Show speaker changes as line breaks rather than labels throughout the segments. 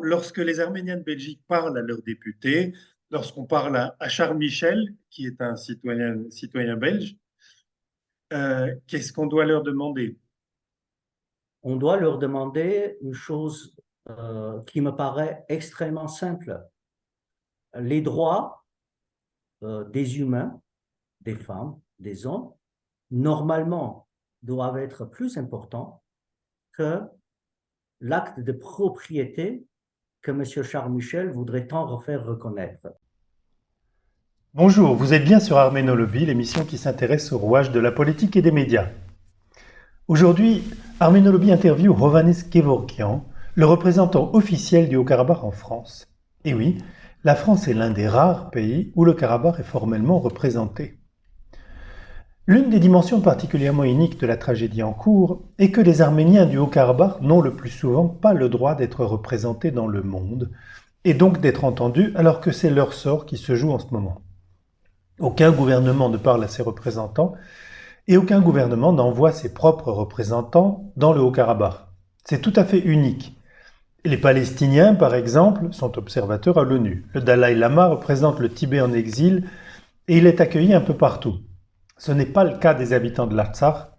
Lorsque les Arméniens de Belgique parlent à leurs députés, lorsqu'on parle à Charles Michel, qui est un citoyen belge, qu'est-ce qu'on doit leur demander?
On doit leur demander une chose qui me paraît extrêmement simple. Les droits des humains, des femmes, des hommes, normalement doivent être plus importants que l'acte de propriété que M. Charles Michel voudrait tant refaire reconnaître.
Bonjour, vous êtes bien sur Arménologie, l'émission qui s'intéresse aux rouages de la politique et des médias. Aujourd'hui, Arménologie interview Hovhannes Kevorkian, le représentant officiel du Haut-Karabakh en France. Et oui, la France est l'un des rares pays où le Karabakh est formellement représenté. L'une des dimensions particulièrement uniques de la tragédie en cours est que les Arméniens du Haut-Karabakh n'ont le plus souvent pas le droit d'être représentés dans le monde, et donc d'être entendus alors que c'est leur sort qui se joue en ce moment. Aucun gouvernement ne parle à ses représentants et aucun gouvernement n'envoie ses propres représentants dans le Haut-Karabakh. C'est tout à fait unique. Les Palestiniens, par exemple, sont observateurs à l'ONU. Le Dalai Lama représente le Tibet en exil et il est accueilli un peu partout. Ce n'est pas le cas des habitants de l'Artsakh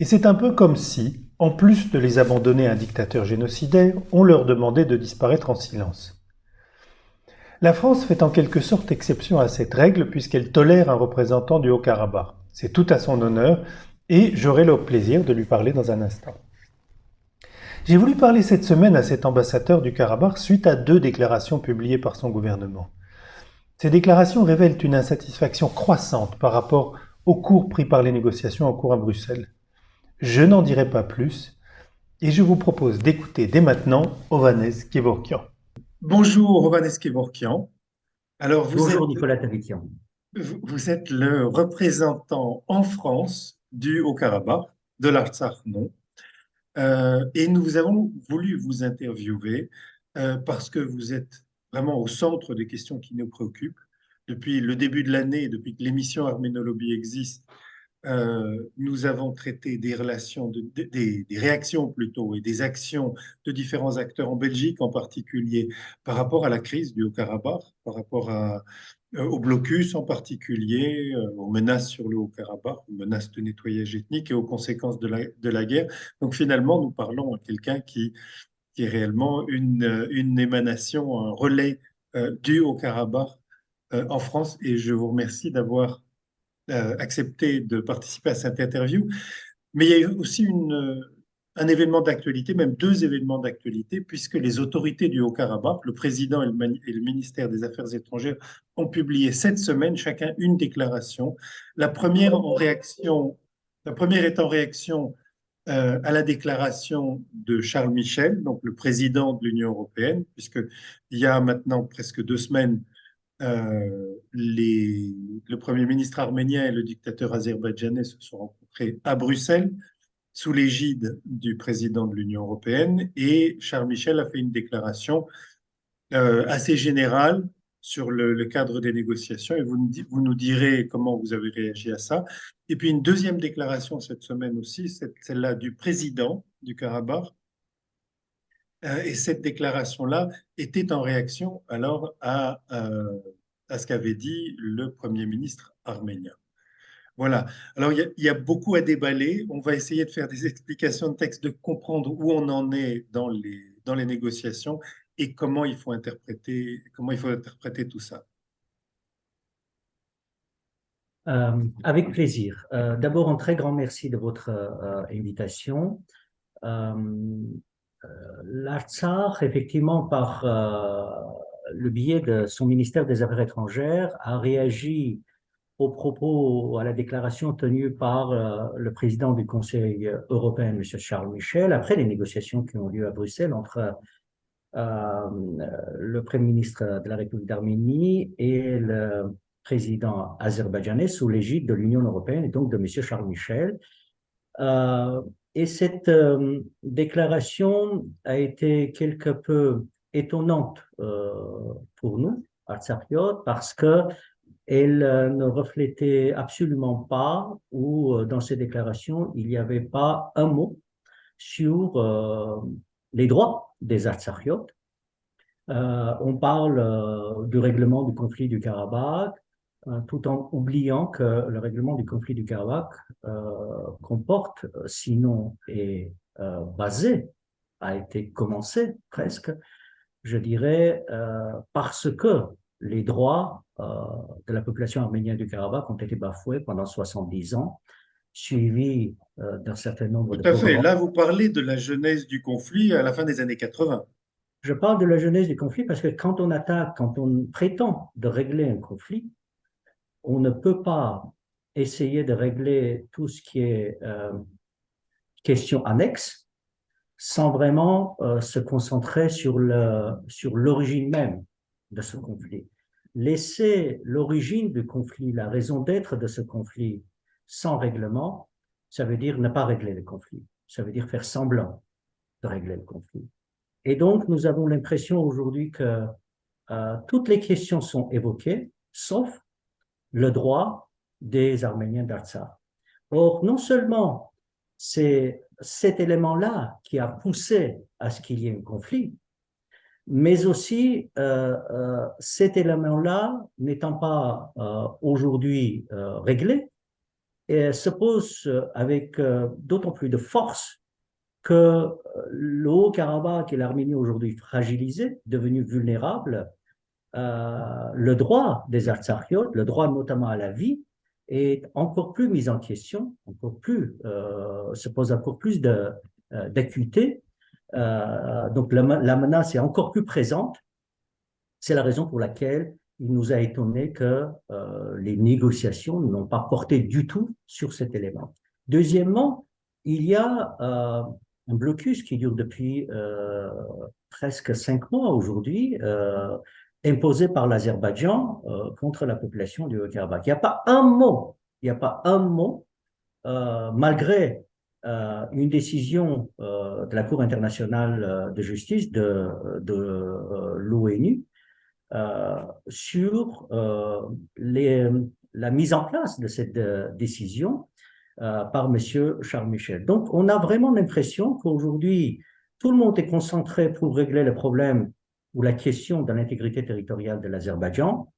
et c'est un peu comme si, en plus de les abandonner à un dictateur génocidaire, on leur demandait de disparaître en silence. La France fait en quelque sorte exception à cette règle puisqu'elle tolère un représentant du Haut-Karabakh. C'est tout à son honneur et j'aurai le plaisir de lui parler dans un instant. J'ai voulu parler cette semaine à cet ambassadeur du Karabakh suite à 2 déclarations publiées par son gouvernement. Ces déclarations révèlent une insatisfaction croissante par rapport au cours pris par les négociations en cours à Bruxelles. Je n'en dirai pas plus et je vous propose d'écouter dès maintenant Hovhannes Kevorkian.
Bonjour, Hovhannes Kevorkian. Alors,
Bonjour Nicolas Tavikian.
vous êtes le représentant en France du Haut-Karabakh, de l'Artsakh, non? Et nous avons voulu vous interviewer parce que vous êtes vraiment au centre des questions qui nous préoccupent. Depuis le début de l'année, depuis que l'émission Arménologie existe, nous avons traité des relations, des réactions plutôt, et des actions de différents acteurs en Belgique, en particulier par rapport à la crise du Haut-Karabakh, par rapport au blocus en particulier, aux menaces sur le Haut-Karabakh, aux menaces de nettoyage ethnique et aux conséquences de la guerre. Donc finalement, nous parlons à quelqu'un qui est réellement une émanation, un relais du Haut-Karabakh en France. Et je vous remercie d'avoir accepté de participer à cette interview. Mais il y a eu aussi un événement d'actualité, même 2 événements d'actualité, puisque les autorités du Haut-Karabakh, le président et le ministère des Affaires étrangères, ont publié cette semaine chacun une déclaration. La première est en réaction à la déclaration de Charles Michel, donc le président de l'Union européenne, puisqu'il y a maintenant presque 2 semaines, le Premier ministre arménien et le dictateur azerbaïdjanais se sont rencontrés à Bruxelles sous l'égide du président de l'Union européenne et Charles Michel a fait une déclaration assez générale sur le cadre des négociations et vous nous direz comment vous avez réagi à ça. Et puis une deuxième déclaration cette semaine aussi, celle-là du président du Karabakh. Et cette déclaration-là était en réaction alors à ce qu'avait dit le Premier ministre arménien. Voilà. Alors, il y a beaucoup à déballer. On va essayer de faire des explications de texte, de comprendre où on en est dans les négociations et comment il faut interpréter tout ça.
Avec plaisir. D'abord, un très grand merci de votre invitation. Euh, L'Artsakh, effectivement, par le biais de son ministère des Affaires étrangères, a réagi aux propos, à la déclaration tenue par le président du Conseil européen, M. Charles Michel, après les négociations qui ont lieu à Bruxelles entre le Premier ministre de la République d'Arménie et le président azerbaïdjanais sous l'égide de l'Union européenne et donc de M. Charles Michel. Euh, et cette déclaration a été quelque peu étonnante pour nous, Artsakhiot, parce que elle ne reflétait absolument pas, ou dans ces déclarations, il n'y avait pas un mot sur les droits des Artsakhiot. On parle du règlement du conflit du Karabakh, tout en oubliant que le règlement du conflit du Karabakh comporte, sinon est basé, a été commencé presque, je dirais, parce que les droits de la population arménienne du Karabakh ont été bafoués pendant 70 ans, suivis d'un certain nombre
Tout
de
à fait.
pogroms.
Là, vous parlez de la genèse du conflit à la fin des années 80.
Je parle de la genèse du conflit parce que quand on attaque, quand on prétend de régler un conflit, on ne peut pas essayer de régler tout ce qui est question annexe sans vraiment se concentrer sur l'origine même de ce conflit. Laisser l'origine du conflit, la raison d'être de ce conflit sans règlement, ça veut dire ne pas régler le conflit. Ça veut dire faire semblant de régler le conflit. Et donc, nous avons l'impression aujourd'hui que toutes les questions sont évoquées, sauf le droit des Arméniens d'Artsakh. Or, non seulement c'est cet élément-là qui a poussé à ce qu'il y ait un conflit, mais aussi cet élément-là n'étant pas aujourd'hui réglé, et se pose avec d'autant plus de force que le Haut-Karabakh et l'Arménie aujourd'hui fragilisés, devenus vulnérables, le droit des Artsakhiot, le droit notamment à la vie, est encore plus mis en question, encore plus, se pose encore plus d'acuité. Donc la menace est encore plus présente. C'est la raison pour laquelle il nous a étonné que les négociations n'ont pas porté du tout sur cet élément. Deuxièmement, il y a un blocus qui dure depuis presque 5 mois aujourd'hui, imposé par l'Azerbaïdjan contre la population du Haut-Karabakh. Il n'y a pas un mot, il n'y a pas un mot, malgré une décision de la Cour internationale de justice de l'ONU sur la mise en place de cette décision par M. Charles Michel. Donc, on a vraiment l'impression qu'aujourd'hui, tout le monde est concentré pour régler le problème ou la question de l'intégrité territoriale de l'Azerbaïdjan,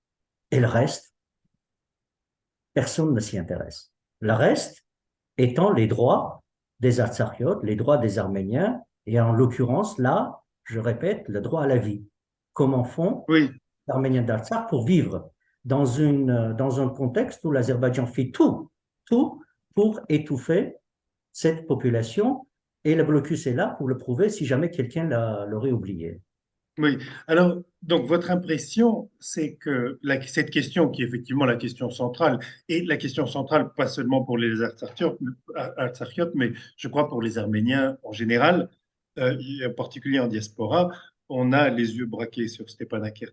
et le reste, personne ne s'y intéresse. Le reste étant les droits des Artsakhiot, les droits des Arméniens, et en l'occurrence, là, je répète, le droit à la vie. Comment font
Oui,
les Arméniens d'Artsakh pour vivre dans un contexte où l'Azerbaïdjan fait tout pour étouffer cette population, et le blocus est là pour le prouver si jamais quelqu'un l'aurait oublié.
oui. Alors, donc, votre impression, c'est que cette question, qui est effectivement la question centrale, et la question centrale, pas seulement pour les Artsakhiot, mais je crois pour les Arméniens en général, et en particulier en diaspora, on a les yeux braqués sur Stepanakert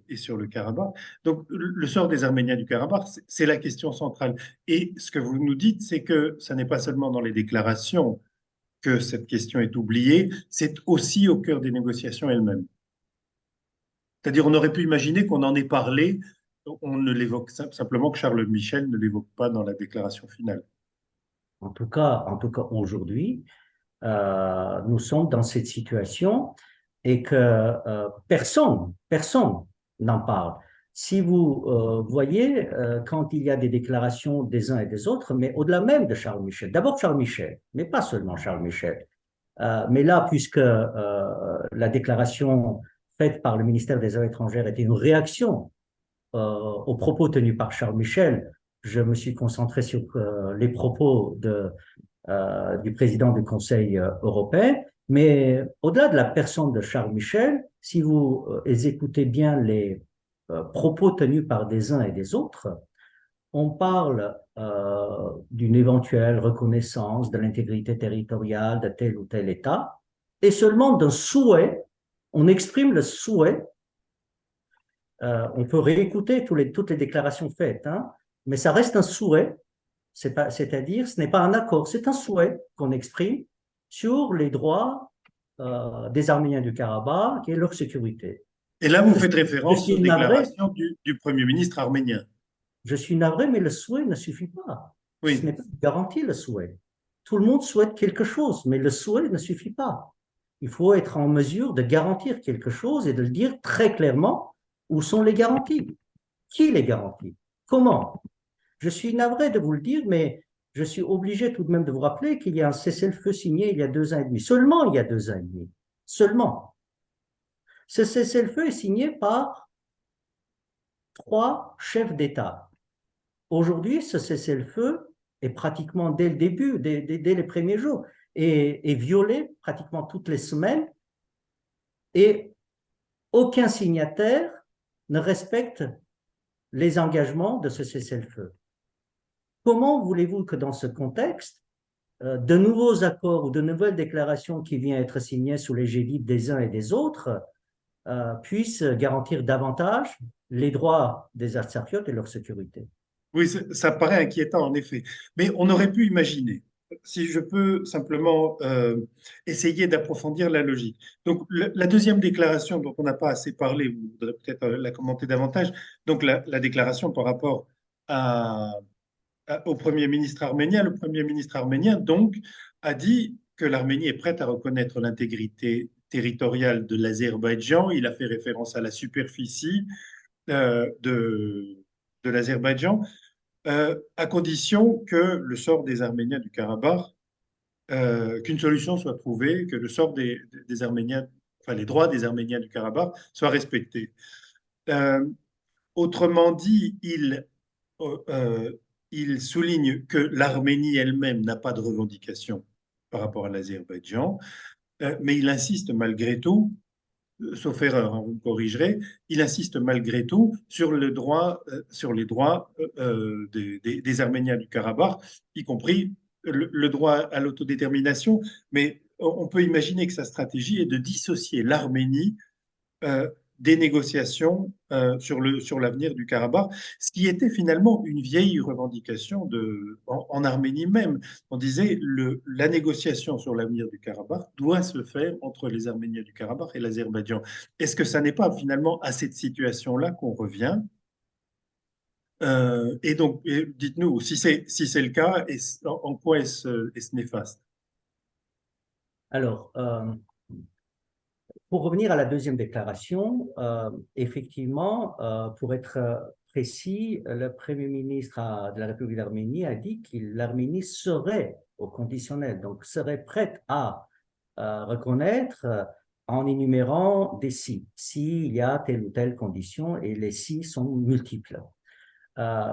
et sur le Karabakh. Donc, le sort des Arméniens du Karabakh, c'est la question centrale. Et ce que vous nous dites, c'est que ça n'est pas seulement dans les déclarations que cette question est oubliée, c'est aussi au cœur des négociations elles-mêmes. C'est-à-dire, on aurait pu imaginer qu'on en ait parlé, on ne l'évoque simplement que Charles Michel ne l'évoque pas dans la déclaration finale.
En tout cas aujourd'hui, nous sommes dans cette situation et que personne n'en parle. Si vous voyez, quand il y a des déclarations des uns et des autres, mais au-delà même de Charles Michel, d'abord Charles Michel, mais pas seulement Charles Michel, mais là, puisque la déclaration faite par le ministère des Affaires étrangères était une réaction aux propos tenus par Charles Michel, je me suis concentré sur les propos du président du Conseil européen. Mais au-delà de la personne de Charles Michel, si vous écoutez bien les propos tenus par des uns et des autres, on parle d'une éventuelle reconnaissance de l'intégrité territoriale de tel ou tel État, et seulement d'un souhait, on exprime le souhait, on peut réécouter toutes les déclarations faites, hein, mais ça reste un souhait, c'est-à-dire ce n'est pas un accord, c'est un souhait qu'on exprime sur les droits des Arméniens du Karabakh et leur sécurité.
Et là, vous
Je,
faites
je
référence aux
suis navré,
déclarations du Premier ministre arménien.
je suis navré, mais le souhait ne suffit pas. Ce
Oui,
n'est pas garanti le souhait. Tout le monde souhaite quelque chose, mais le souhait ne suffit pas. Il faut être en mesure de garantir quelque chose et de le dire très clairement où sont les garanties. Qui les garantit? Comment? Je suis navré de vous le dire, mais je suis obligé tout de même de vous rappeler qu'il y a un cessez-le-feu signé il y a 2 ans et demi. Seulement il y a 2 ans et demi. Seulement. Ce cessez-le-feu est signé par 3 chefs d'État. Aujourd'hui, ce cessez-le-feu est pratiquement dès le début, dès les premiers jours, est violé pratiquement toutes les semaines et aucun signataire ne respecte les engagements de ce cessez-le-feu. Comment voulez-vous que dans ce contexte, de nouveaux accords ou de nouvelles déclarations qui viennent être signées sous l'égide des uns et des autres puissent garantir davantage les droits des Artsakhiot et leur sécurité?
Oui, ça paraît inquiétant en effet. Mais on aurait pu imaginer, si je peux simplement essayer d'approfondir la logique. Donc, la deuxième déclaration dont on n'a pas assez parlé, vous voudrez peut-être la commenter davantage, donc la déclaration par rapport au Premier ministre arménien. Le Premier ministre arménien, donc, a dit que l'Arménie est prête à reconnaître l'intégrité territoriale de l'Azerbaïdjan. Il a fait référence à la superficie de l'Azerbaïdjan à condition que le sort des Arméniens du Karabakh, qu'une solution soit trouvée, que le sort des Arméniens, enfin les droits des Arméniens du Karabakh soient respectés. Euh, Autrement dit, il souligne que l'Arménie elle-même n'a pas de revendication par rapport à l'Azerbaïdjan, mais il insiste malgré tout, sauf erreur, hein, vous me corrigerez, il insiste malgré tout sur les droits des Arméniens du Karabakh, y compris le droit à l'autodétermination. Mais on peut imaginer que sa stratégie est de dissocier l'Arménie euh, des négociations sur l'avenir du Karabakh, ce qui était finalement une vieille revendication en Arménie même. On disait la négociation sur l'avenir du Karabakh doit se faire entre les Arméniens du Karabakh et l'Azerbaïdjan. Est-ce que ça n'est pas finalement à cette situation-là qu'on revient? Et donc, dites-nous, si c'est le cas, en quoi est-ce néfaste?
Alors, pour revenir à la deuxième déclaration, effectivement, pour être précis, le Premier ministre de la République d'Arménie a dit que l'Arménie serait au conditionnel, donc serait prête à reconnaître en énumérant des si, s'il y a telle ou telle condition, et les si sont multiples.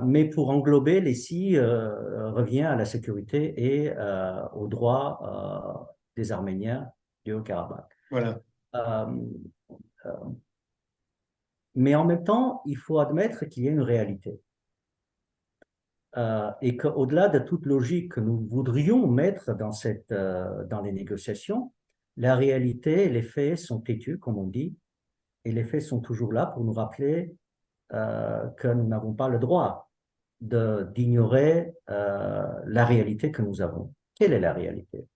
Mais pour englober les si revient à la sécurité et aux droits des Arméniens du Haut-Karabakh.
Voilà.
Euh, euh, mais en même temps, il faut admettre qu'il y a une réalité. Et qu'au-delà de toute logique que nous voudrions mettre dans les négociations, la réalité, les faits sont têtus, comme on dit, et les faits sont toujours là pour nous rappeler que nous n'avons pas le droit d'ignorer la réalité que nous avons. Quelle est la réalité?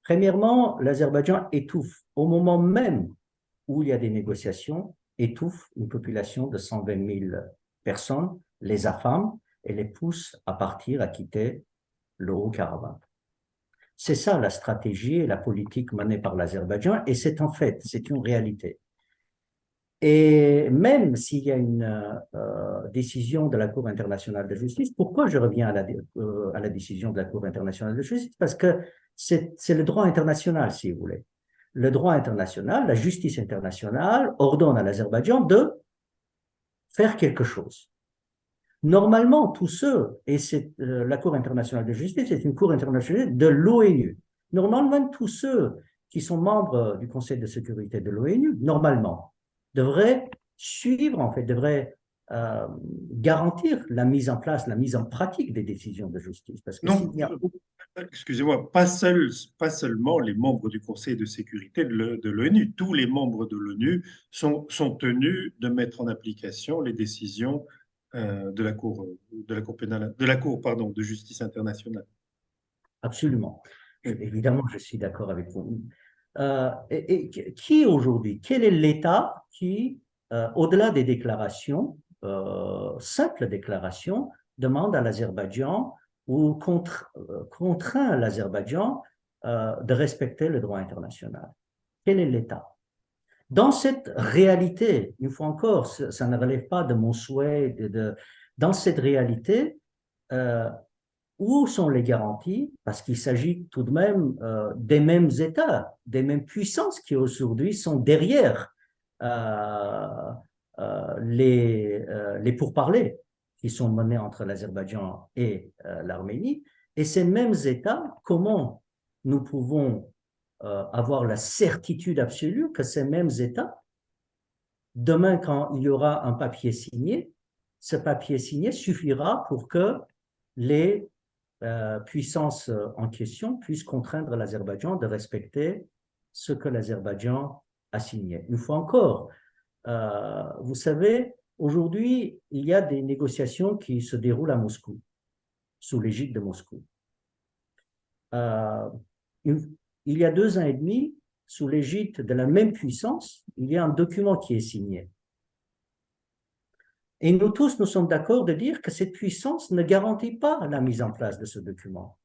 Premièrement, l'Azerbaïdjan étouffe au moment même où il y a des négociations, étouffe une population de 120 000 personnes, les affame et les pousse à partir, à quitter le Haut-Karabakh. C'est ça la stratégie et la politique menée par l'Azerbaïdjan, et c'est en fait, c'est une réalité. Et même s'il y a une décision de la Cour internationale de justice, pourquoi je reviens à la décision de la Cour internationale de justice? Parce que c'est le droit international, si vous voulez. Le droit international, la justice internationale ordonne à l'Azerbaïdjan de faire quelque chose. Normalement, tous ceux, et la Cour internationale de justice est une Cour internationale de l'ONU. Normalement, tous ceux qui sont membres du Conseil de sécurité de l'ONU, normalement, devraient suivre, en fait, devraient garantir la mise en place, la mise en pratique des décisions de justice. Parce que
Non,
s'il y a...
excusez-moi, pas seulement les membres du Conseil de sécurité de l'ONU. Tous les membres de l'ONU sont tenus de mettre en application les décisions de la Cour, pardon, de justice internationale.
Absolument. Évidemment, je suis d'accord avec vous. Et qui aujourd'hui, quel est l'État qui, au-delà des déclarations, simples déclarations, demande à l'Azerbaïdjan ou contraint l'Azerbaïdjan de respecter le droit international? Quel est l'État? Dans cette réalité, une fois encore, ça ne relève pas de mon souhait, dans cette réalité, euh, où sont les garanties? Parce qu'il s'agit tout de même des mêmes États, des mêmes puissances qui aujourd'hui sont derrière euh, les pourparlers qui sont menés entre l'Azerbaïdjan et l'Arménie. Et ces mêmes États, comment nous pouvons avoir la certitude absolue que ces mêmes États, demain quand il y aura un papier signé, ce papier signé suffira pour que les puissances en question puissent contraindre l'Azerbaïdjan de respecter ce que l'Azerbaïdjan a signé. Une fois encore, vous savez, aujourd'hui, il y a des négociations qui se déroulent à Moscou, sous l'égide de Moscou. Il y a 2 ans et demi, sous l'égide de la même puissance, il y a un document qui est signé. Et nous tous, nous sommes d'accord de dire que cette puissance ne garantit pas la mise en place de ce document.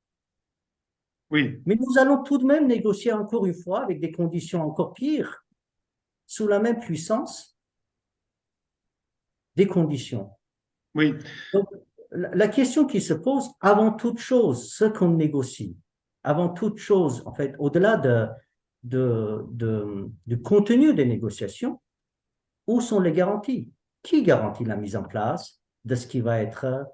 Oui,
Mais nous allons tout de même négocier encore une fois avec des conditions encore pires, sous la même puissance, des conditions.
oui,
Donc, la question qui se pose, avant toute chose, ce qu'on négocie, avant toute chose, en fait, au-delà du contenu des négociations, où sont les garanties? Qui garantit la mise en place de ce qui va être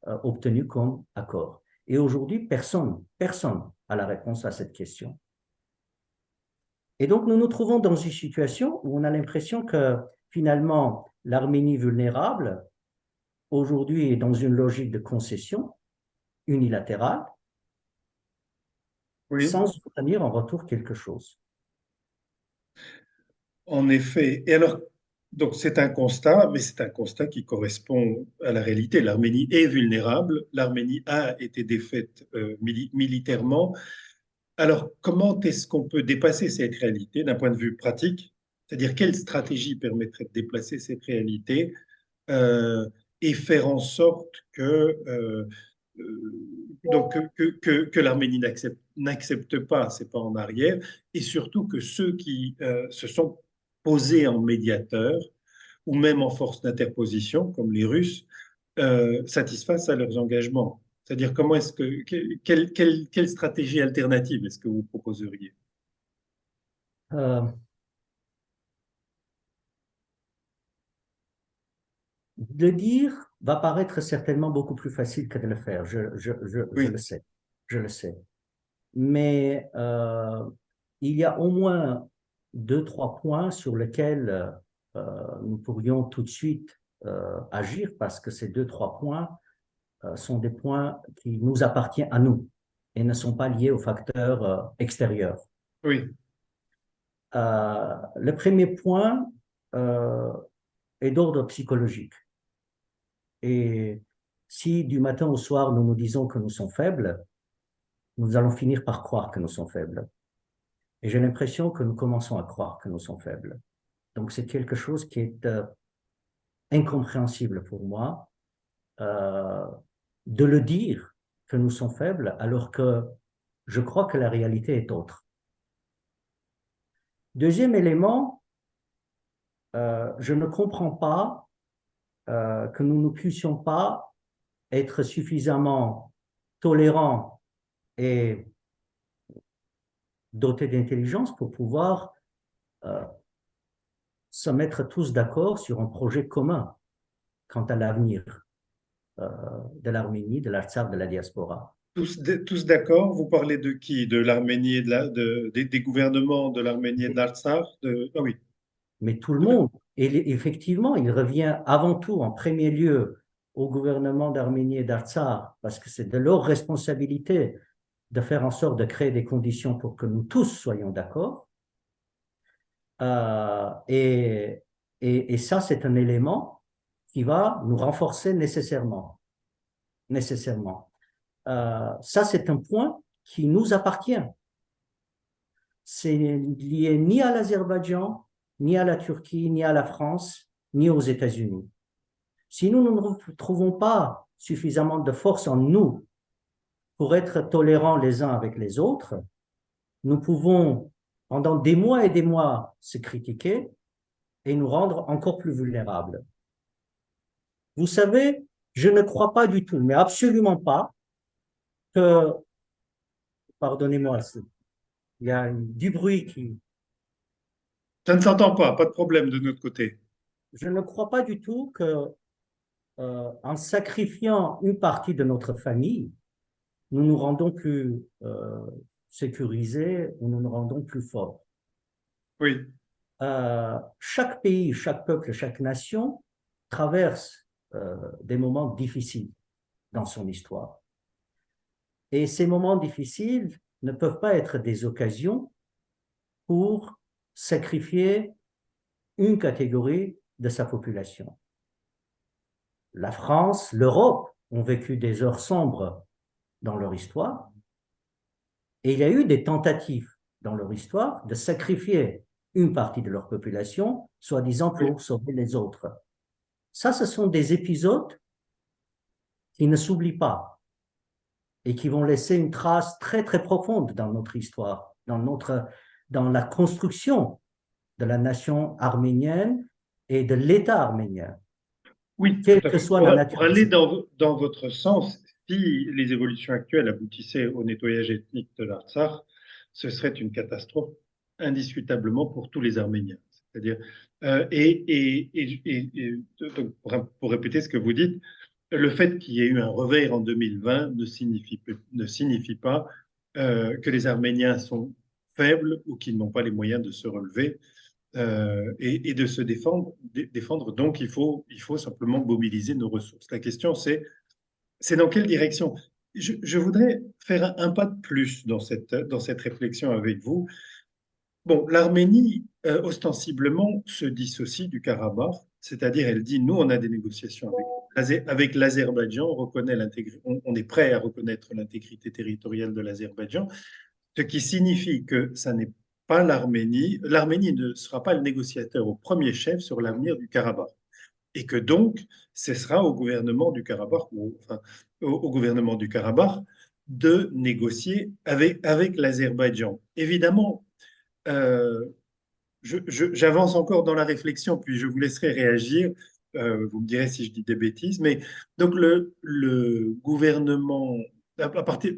obtenu comme accord? Et aujourd'hui, personne a la réponse à cette question. Et donc, nous nous trouvons dans une situation où on a l'impression que finalement, l'Arménie vulnérable, aujourd'hui, est dans une logique de concession unilatérale,
oui,
sans obtenir en retour quelque chose.
en effet. Et alors, donc c'est un constat, mais c'est un constat qui correspond à la réalité. L'Arménie est vulnérable, l'Arménie a été défaite militairement. Alors, comment est-ce qu'on peut dépasser cette réalité d'un point de vue pratique? C'est-à-dire, quelle stratégie permettrait de déplacer cette réalité euh, et faire en sorte donc que l'Arménie n'accepte pas ces pas en arrière, et surtout que ceux qui se sont posés en médiateurs ou même en force d'interposition, comme les Russes, satisfassent à leurs engagements. C'est-à-dire, comment est-ce quelle stratégie alternative est-ce que vous proposeriez?
Euh, Le dire va paraître certainement beaucoup plus facile que de le faire, je le
Oui,
sais, je le sais. Mais il y a au moins 2, 3 points sur lesquels nous pourrions tout de suite agir parce que ces 2, 3 points sont des points qui nous appartiennent à nous et ne sont pas liés aux facteurs extérieurs.
oui,
Le premier point est d'ordre psychologique. Et si du matin au soir nous nous disons que nous sommes faibles, nous allons finir par croire que nous sommes faibles. Et j'ai l'impression que nous commençons à croire que nous sommes faibles. Donc c'est quelque chose qui est incompréhensible pour moi euh, de le dire que nous sommes faibles alors que je crois que la réalité est autre. Deuxième élément, je ne comprends pas que nous ne puissions pas être suffisamment tolérants et dotés d'intelligence pour pouvoir euh, se mettre tous d'accord sur un projet commun quant à l'avenir de l'Arménie, de l'Artsakh, de la diaspora.
tous d'accord. Vous parlez de qui? De l'Arménie et des gouvernements de l'Arménie et de l'Artsakh? Ah oui,
Mais tout le monde, et effectivement, il revient avant tout, en premier lieu, au gouvernement d'Arménie et d'Artsakh, parce que c'est de leur responsabilité de faire en sorte de créer des conditions pour que nous tous soyons d'accord. Euh, et, et ça, c'est un élément qui va nous renforcer nécessairement. Nécessairement. Ça, c'est un point qui nous appartient. C'est lié ni à l'Azerbaïdjan, ni à la Turquie, ni à la France, ni aux États-Unis. Si nous ne trouvons pas suffisamment de force en nous pour être tolérants les uns avec les autres, nous pouvons pendant des mois et des mois, se critiquer et nous rendre encore plus vulnérables. Vous savez, je ne crois pas du tout, mais absolument pas, que, pardonnez-moi, il y a du bruit qui...
Ça ne s'entend pas de problème de notre côté.
Je ne crois pas du tout que, en sacrifiant une partie de notre famille, nous nous rendons plus sécurisés ou nous nous rendons plus forts.
Oui,
Chaque pays, chaque peuple, chaque nation traverse des moments difficiles dans son histoire. Et ces moments difficiles ne peuvent pas être des occasions pour sacrifier une catégorie de sa population. La France, l'Europe ont vécu des heures sombres dans leur histoire et il y a eu des tentatives dans leur histoire de sacrifier une partie de leur population, soi-disant pour sauver les autres. Ça, ce sont des épisodes qui ne s'oublient pas et qui vont laisser une trace très, très profonde dans notre histoire, dans la construction de la nation arménienne et de l'État arménien,
oui,
quelle
tout à
que
fait.
soit la nature.
Pour aller dans votre sens, si les évolutions actuelles aboutissaient au nettoyage ethnique de l'Artsakh, ce serait une catastrophe indiscutablement pour tous les Arméniens. C'est-à-dire, donc, pour répéter ce que vous dites, le fait qu'il y ait eu un revers en 2020 ne signifie pas que les Arméniens sont faibles ou qu'ils n'ont pas les moyens de se relever et de se défendre. Donc, il faut simplement mobiliser nos ressources. La question, c'est dans quelle direction? Je voudrais faire un pas de plus dans cette réflexion avec vous. Bon, l'Arménie, ostensiblement, se dissocie du Karabakh, c'est-à-dire elle dit, nous, on a des négociations avec l'Azerbaïdjan, on est prêt à reconnaître l'intégrité territoriale de l'Azerbaïdjan, ce qui signifie que ça n'est pas l'Arménie. L'Arménie ne sera pas le négociateur au premier chef sur l'avenir du Karabakh. Et que donc, ce sera au gouvernement du Karabakh, au gouvernement du Karabakh de négocier avec l'Azerbaïdjan. Évidemment, euh, j'avance encore dans la réflexion, puis je vous laisserai réagir. Vous me direz si je dis des bêtises, mais donc le gouvernement, à partir,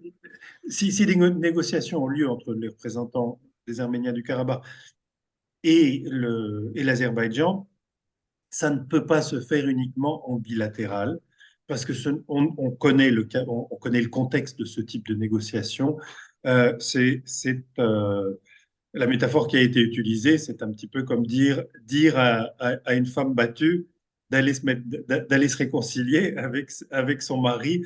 si des négociations ont lieu entre les représentants des Arméniens du Karabakh et l'Azerbaïdjan, ça ne peut pas se faire uniquement en bilatéral, parce que on connaît on connaît le contexte de ce type de négociation. C'est la métaphore qui a été utilisée, c'est un petit peu comme dire à une femme battue d'aller se réconcilier avec son mari.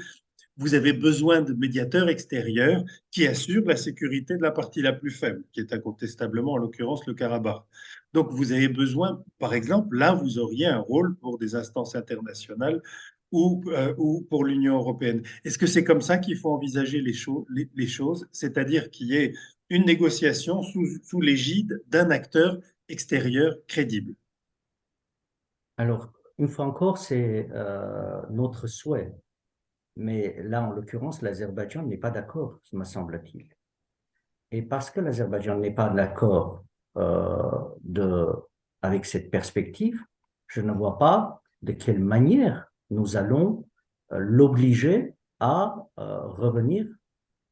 Vous avez besoin de médiateurs extérieurs qui assurent la sécurité de la partie la plus faible, qui est incontestablement, en l'occurrence, le Karabakh. Donc, vous avez besoin, par exemple, là, vous auriez un rôle pour des instances internationales ou pour l'Union européenne. Est-ce que c'est comme ça qu'il faut envisager les choses, c'est-à-dire qu'il y ait une négociation sous l'égide d'un acteur extérieur crédible?
Alors, une fois encore, c'est notre souhait. Mais là, en l'occurrence, l'Azerbaïdjan n'est pas d'accord, me semble-t-il. Et parce que l'Azerbaïdjan n'est pas d'accord avec cette perspective, je ne vois pas de quelle manière nous allons l'obliger à revenir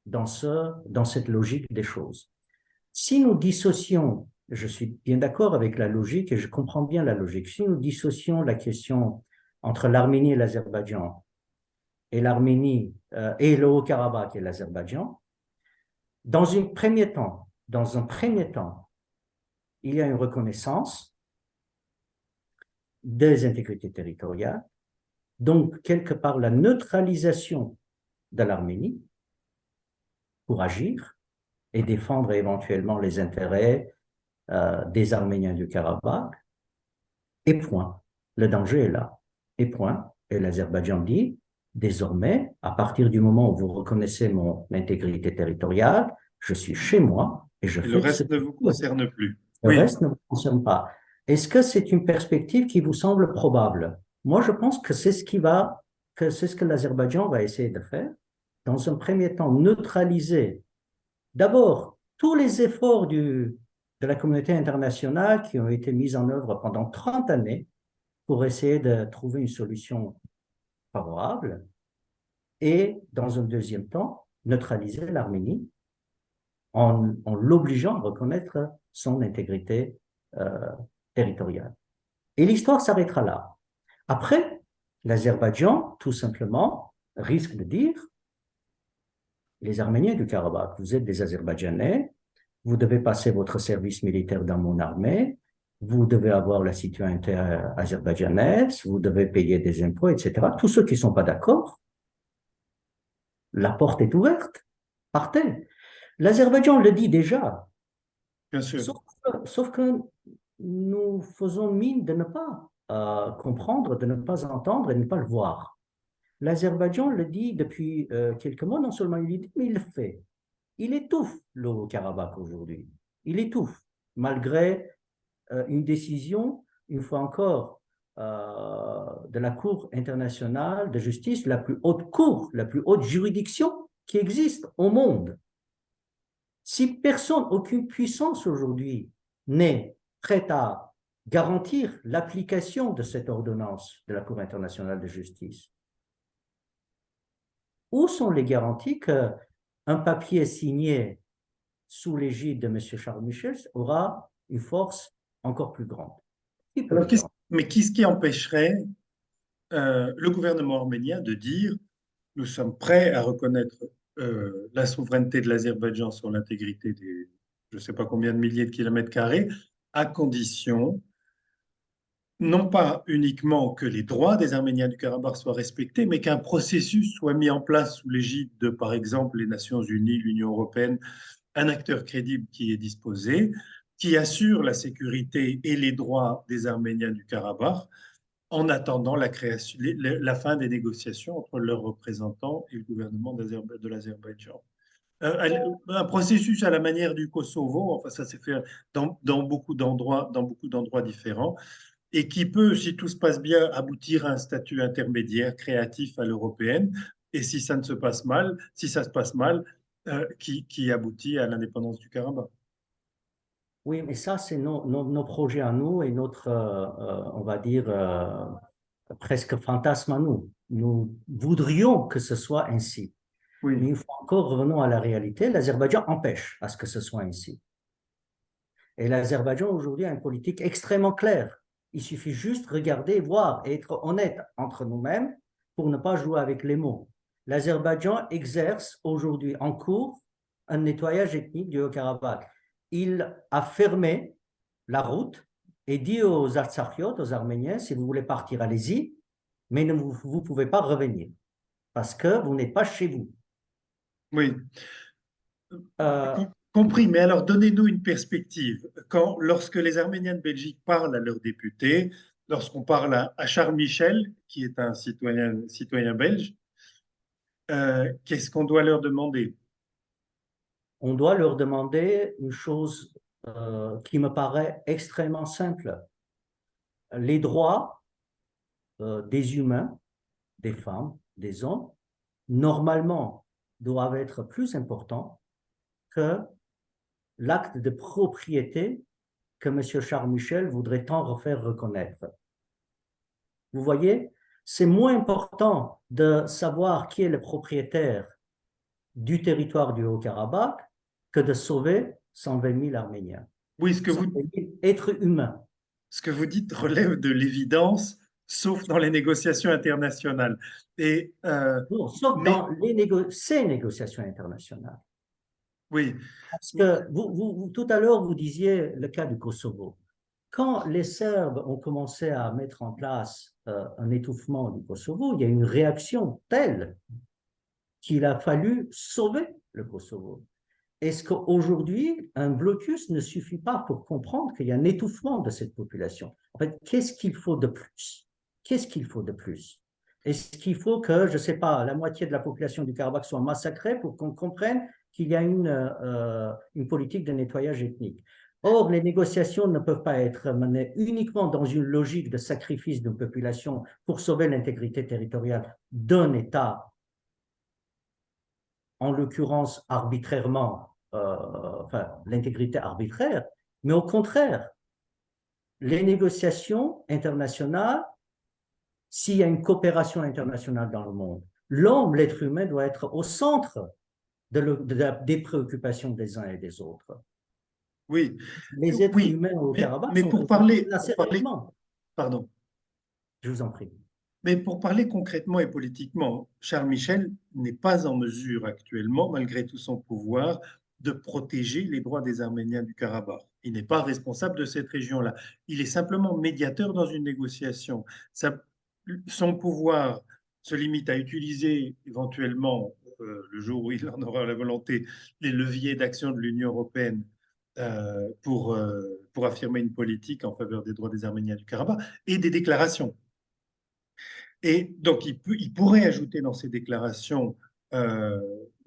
dans cette logique des choses. Si nous dissocions, je suis bien d'accord avec la logique et je comprends bien la logique, si nous dissocions la question entre l'Arménie et l'Azerbaïdjan et l'Arménie et le Haut-Karabakh et l'Azerbaïdjan, dans un premier temps, il y a une reconnaissance des intégrités territoriales, donc quelque part la neutralisation de l'Arménie pour agir et défendre éventuellement les intérêts des Arméniens du Karabakh, et point. Le danger est là, et point. Et l'Azerbaïdjan dit, désormais, à partir du moment où vous reconnaissez mon intégrité territoriale, je suis chez moi et je
Et le
fais ce
reste
que
ne
je
vous
veux.
concerne plus.
Le
Oui,
reste ne vous concerne pas. Est-ce que c'est une perspective qui vous semble probable? Moi, je pense que c'est ce que l'Azerbaïdjan va essayer de faire. Dans un premier temps, neutraliser d'abord tous les efforts de la communauté internationale qui ont été mises en œuvre pendant 30 années pour essayer de trouver une solution favorable et, dans un deuxième temps, neutraliser l'Arménie en l'obligeant à reconnaître son intégrité euh, territoriale. Et l'histoire s'arrêtera là. Après, l'Azerbaïdjan, tout simplement, risque de dire, les Arméniens du Karabakh, vous êtes des Azerbaïdjanais, vous devez passer votre service militaire dans mon armée, vous devez avoir la citoyenneté azerbaïdjanaise, vous devez payer des impôts, etc. Tous ceux qui ne sont pas d'accord, la porte est ouverte, partez. L'Azerbaïdjan le dit déjà,
Bien sûr.
sauf que nous faisons mine de ne pas comprendre, de ne pas entendre et de ne pas le voir. L'Azerbaïdjan le dit depuis quelques mois, non seulement il le dit, mais il le fait. Il étouffe le Haut-Karabakh aujourd'hui. Il étouffe, malgré une décision, une fois encore, de la Cour internationale de justice, la plus haute cour, la plus haute juridiction qui existe au monde. Si personne, aucune puissance aujourd'hui n'est prête à garantir l'application de cette ordonnance de la Cour internationale de justice, où sont les garanties qu'un papier signé sous l'égide de M. Charles Michel aura une force encore plus grande? Qui peut le
Alors,
garantir?
mais qu'est-ce qui empêcherait le gouvernement arménien de dire nous sommes prêts à reconnaître la souveraineté de l'Azerbaïdjan sur l'intégrité des je ne sais pas combien de milliers de kilomètres carrés, à condition non pas uniquement que les droits des Arméniens du Karabakh soient respectés, mais qu'un processus soit mis en place sous l'égide de, par exemple, les Nations Unies, l'Union européenne, un acteur crédible qui est disposé, qui assure la sécurité et les droits des Arméniens du Karabakh en attendant la fin des négociations entre leurs représentants et le gouvernement de l'Azerbaïdjan. Un processus à la manière du Kosovo, enfin ça s'est fait dans beaucoup d'endroits différents, et qui peut, si tout se passe bien, aboutir à un statut intermédiaire créatif à l'européenne, et si ça ne se passe mal, si ça se passe mal, qui aboutit à l'indépendance du Karabakh.
Oui, mais ça, c'est nos projets à nous et notre, on va dire, presque fantasme à nous. Nous voudrions que ce soit ainsi. Mais
Oui,
une fois encore, revenons à la réalité, l'Azerbaïdjan empêche à ce que ce soit ainsi. Et l'Azerbaïdjan aujourd'hui a une politique extrêmement claire. Il suffit juste de regarder, voir et être honnête entre nous-mêmes pour ne pas jouer avec les mots. L'Azerbaïdjan exerce aujourd'hui en cours un nettoyage ethnique du Haut-Karabakh. Il a fermé la route et dit aux Artsakhiot, aux Arméniens, si vous voulez partir, allez-y, mais vous ne pouvez pas revenir parce que vous n'êtes pas chez vous.
oui.
Euh,
Compris, mais alors donnez-nous une perspective. Lorsque les Arméniens de Belgique parlent à leurs députés, lorsqu'on parle à Charles Michel, qui est un citoyen belge, qu'est-ce qu'on doit leur demander?
on doit leur demander une chose qui me paraît extrêmement simple. Les droits des humains, des femmes, des hommes, normalement doivent être plus importants que l'acte de propriété que M. Charles Michel voudrait tant refaire reconnaître. Vous voyez, c'est moins important de savoir qui est le propriétaire du territoire du Haut-Karabakh que de sauver 120 000 Arméniens,
Oui,
120 000 êtres humains.
ce que vous dites relève de l'évidence, sauf dans les négociations internationales. Et,
Non, sauf
mais
dans ces négociations internationales.
oui,
Parce que tout à l'heure, vous disiez le cas du Kosovo. Quand les Serbes ont commencé à mettre en place un étouffement du Kosovo, il y a une réaction telle qu'il a fallu sauver le Kosovo. Est-ce qu'aujourd'hui, un blocus ne suffit pas pour comprendre qu'il y a un étouffement de cette population? En fait, qu'est-ce qu'il faut de plus? Qu'est-ce qu'il faut de plus? Est-ce qu'il faut que, je ne sais pas, la moitié de la population du Karabakh soit massacrée pour qu'on comprenne qu'il y a une politique de nettoyage ethnique? Or, les négociations ne peuvent pas être menées uniquement dans une logique de sacrifice d'une population pour sauver l'intégrité territoriale d'un État, en l'occurrence arbitrairement, enfin l'intégrité arbitraire, Mais au contraire, les négociations internationales, s'il y a une coopération internationale dans le monde, l'homme, l'être humain, doit être au centre des préoccupations des uns et des autres.
Oui,
Les êtres
oui,
humains au Karabakh
mais
sont occupés assez rarement.
pardon,
Je vous en prie.
mais pour parler concrètement et politiquement, Charles Michel n'est pas en mesure actuellement, malgré tout son pouvoir, de protéger les droits des Arméniens du Karabakh. Il n'est pas responsable de cette région-là. Il est simplement médiateur dans une négociation. Son pouvoir se limite à utiliser éventuellement, le jour où il en aura la volonté, les leviers d'action de l'Union européenne pour affirmer une politique en faveur des droits des Arméniens du Karabakh et des déclarations. Et donc, il pourrait ajouter dans ses déclarations euh,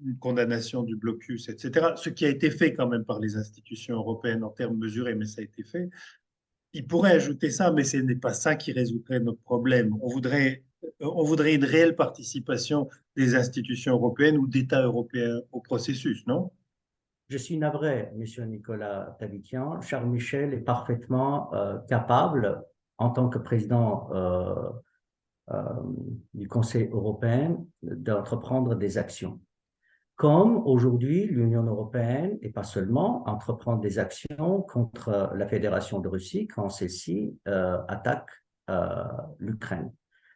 une condamnation du blocus, etc., ce qui a été fait quand même par les institutions européennes en termes mesurés, mais ça a été fait. Il pourrait ajouter ça, mais ce n'est pas ça qui résoudrait notre problème. On voudrait une réelle participation des institutions européennes ou d'États européens au processus, non?
Je suis navré, Monsieur Nicolas Tavitian. Charles Michel est parfaitement capable, en tant que président euh, du Conseil européen, d'entreprendre des actions. Comme aujourd'hui, l'Union européenne, et pas seulement, entreprend des actions contre la Fédération de Russie quand celle-ci attaque l'Ukraine.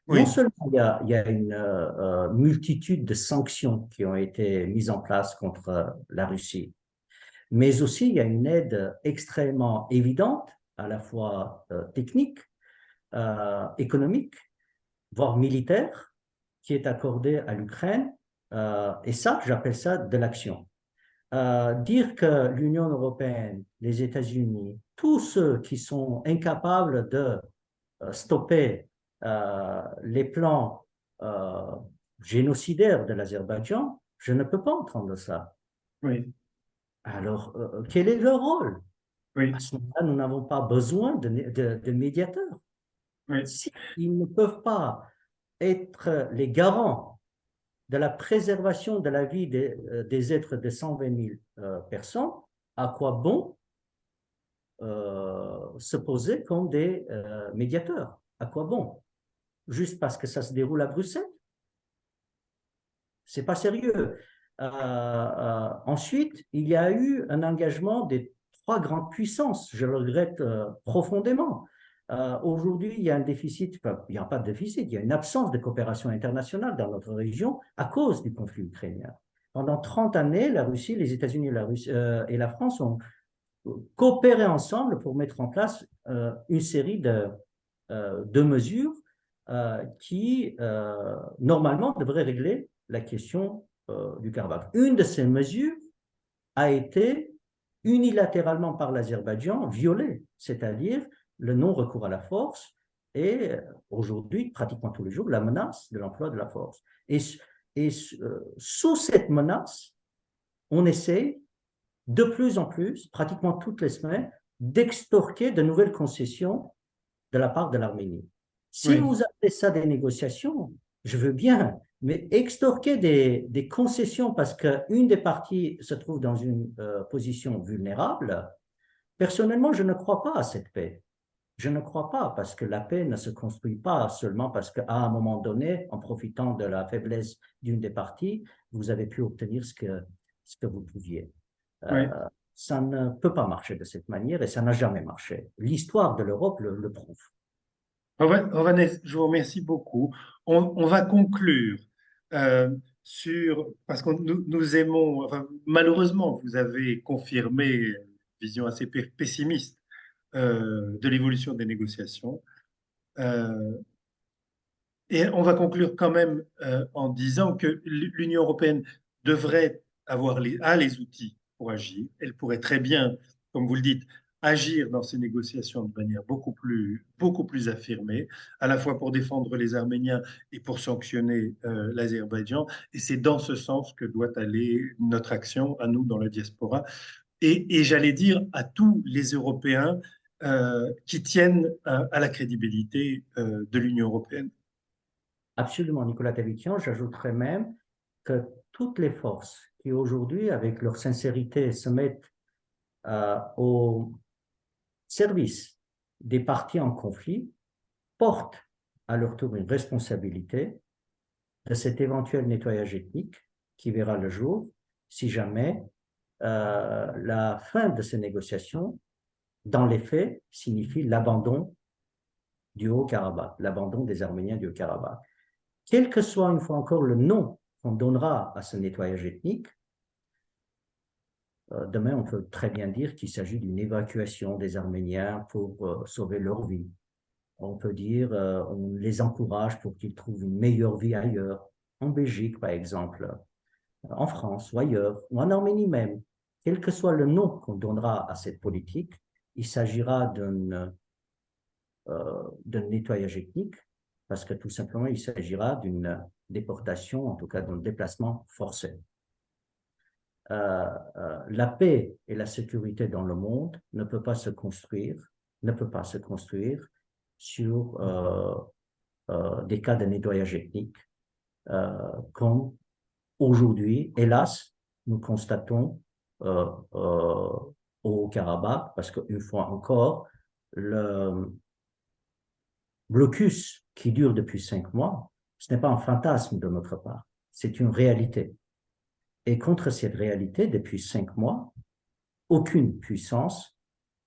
Non
Oui,
seulement il y a une multitude de sanctions qui ont été mises en place contre la Russie, mais aussi il y a une aide extrêmement évidente, à la fois technique, économique, voire militaire, qui est accordée à l'Ukraine. Et ça, j'appelle ça de l'action. Dire que l'Union européenne, les États-Unis, tous ceux qui sont incapables de stopper les plans génocidaires de l'Azerbaïdjan, je ne peux pas entendre ça.
oui,
Alors, quel est leur rôle? À
oui,
ce moment-là, nous n'avons pas besoin de médiateurs.
oui,
S'ils ne peuvent pas être les garants de la préservation de la vie des êtres de 120 000 personnes, à quoi bon se poser comme des médiateurs? À quoi bon? Juste parce que ça se déroule à Bruxelles? C'est pas sérieux. Ensuite, il y a eu un engagement des trois grandes puissances. Je le regrette profondément. Aujourd'hui, il y a un déficit, enfin, il n'y a pas de déficit, il y a une absence de coopération internationale dans notre région à cause du conflit ukrainien. Pendant 30 années, la Russie, les États-Unis et la France ont coopéré ensemble pour mettre en place une série de mesures qui, normalement, devraient régler la question du Karabakh. Une de ces mesures a été unilatéralement par l'Azerbaïdjan violée, c'est-à-dire le non-recours à la force et aujourd'hui, pratiquement tous les jours, la menace de l'emploi de la force. Et sous cette menace, on essaie de plus en plus, pratiquement toutes les semaines, d'extorquer de nouvelles concessions de la part de l'Arménie. Si
oui.
vous appelez ça des négociations, je veux bien, mais extorquer des concessions parce qu'une des parties se trouve dans une position vulnérable, personnellement, je ne crois pas à cette paix. Je ne crois pas parce que la paix ne se construit pas seulement parce qu'à un moment donné, en profitant de la faiblesse d'une des parties, vous avez pu obtenir ce que vous pouviez.
Oui.
Ça ne peut pas marcher de cette manière et ça n'a jamais marché. L'histoire de l'Europe le prouve.
Ovanes, je vous remercie beaucoup. On va conclure parce que nous aimons, enfin, malheureusement, vous avez confirmé une vision assez pessimiste de l'évolution des négociations. Euh, et on va conclure quand même en disant que l'Union européenne devrait a les outils pour agir. Elle pourrait très bien, comme vous le dites, agir dans ces négociations de manière beaucoup plus affirmée, à la fois pour défendre les Arméniens et pour sanctionner l'Azerbaïdjan. Et c'est dans ce sens que doit aller notre action à nous dans la diaspora. Et j'allais dire à tous les Européens qui tiennent à la crédibilité de l'Union européenne.
Absolument, Nicolas Tavikian. J'ajouterais même que toutes les forces qui aujourd'hui, avec leur sincérité, se mettent au service des parties en conflit portent à leur tour une responsabilité de cet éventuel nettoyage ethnique qui verra le jour si jamais la fin de ces négociations, dans les faits, signifie l'abandon du Haut-Karabakh, l'abandon des Arméniens du Haut-Karabakh. Quel que soit, une fois encore, le nom qu'on donnera à ce nettoyage ethnique, demain, on peut très bien dire qu'il s'agit d'une évacuation des Arméniens pour sauver leur vie. On peut dire on les encourage pour qu'ils trouvent une meilleure vie ailleurs, en Belgique par exemple, en France ou ailleurs, ou en Arménie même. Quel que soit le nom qu'on donnera à cette politique, il s'agira d'un nettoyage ethnique, parce que tout simplement, il s'agira d'une déportation, en tout cas d'un déplacement forcé. La paix et la sécurité dans le monde ne peut pas se construire sur des cas de nettoyage ethnique, comme aujourd'hui, hélas, nous constatons au Karabakh, parce qu'une fois encore, le blocus qui dure depuis 5 mois, ce n'est pas un fantasme de notre part, c'est une réalité. Et contre cette réalité, depuis 5 mois, aucune puissance,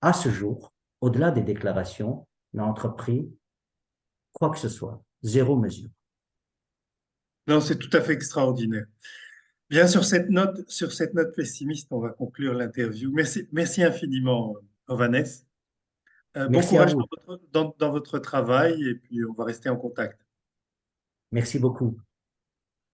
à ce jour, au-delà des déclarations, n'a entrepris quoi que ce soit. Zéro mesure.
Non, c'est tout à fait extraordinaire. Bien, sur cette note pessimiste, on va conclure l'interview. Merci infiniment, Ovanes. Bon
Merci à
courage
vous.
dans votre travail et puis on va rester en contact.
Merci beaucoup.